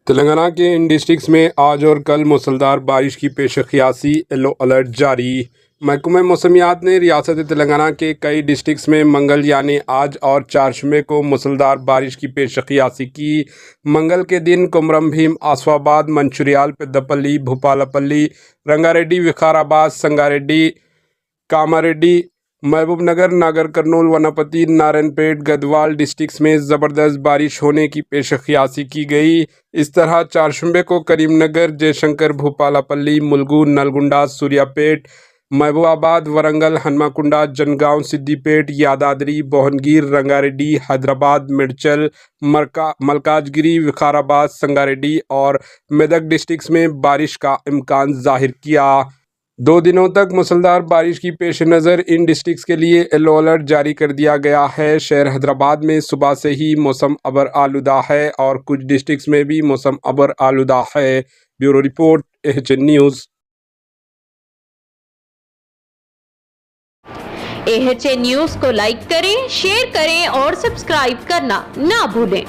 تلنگانہ کے ان ڈسٹرکٹس میں آج اور کل موسلادھار بارش کی پیش قیاسی یلو الرٹ جاری۔ محکمہ موسمیات نے ریاست تلنگانہ کے کئی ڈسٹرکٹس میں منگل یعنی آج اور چہارشنبے کو موسلادھار بارش کی پیش قیاسی کی۔ منگل کے دن کمرم بھیم، آسو آباد، منچریال، پیداپلی، بھوپالاپلی، رنگا ریڈی، وکار آباد، سنگاریڈی، کاماریڈی، محبوب نگر، ناگر کرنول، وناپتی، نارائن پیٹ، گدوال ڈسٹرکٹس میں زبردست بارش ہونے کی پیش قیاسی کی گئی۔ اس طرح چہارشنبے کو کریم نگر، جے شنکر، بھوپالاپلی، ملگو، نلگنڈا، سوریا پیٹ، محبوب آباد، ورنگل، ہنمکنڈا، جنگاؤں، سدی پیٹ، یادادری، بھونگیر، رنگا ریڈی، حیدرآباد، میڈچل، ملکاج گیری، وکار آباد، سنگاریڈی اور میدک ڈسٹرکٹس میں بارش کا امکان ظاہر کیا۔ 2 دنوں تک موسلادھار بارش کی پیش نظر ان ڈسٹرکٹس کے لیے یلو الرٹ جاری کر دیا گیا ہے۔ شہر حیدرآباد میں صبح سے ہی موسم ابر آلودہ ہے اور کچھ ڈسٹرکٹس میں بھی موسم ابر آلودہ ہے۔ Bureau report, AHN news. AHN news کو لائک کریں، شیئر کریں اور سبسکرائب کرنا نہ بھولیں۔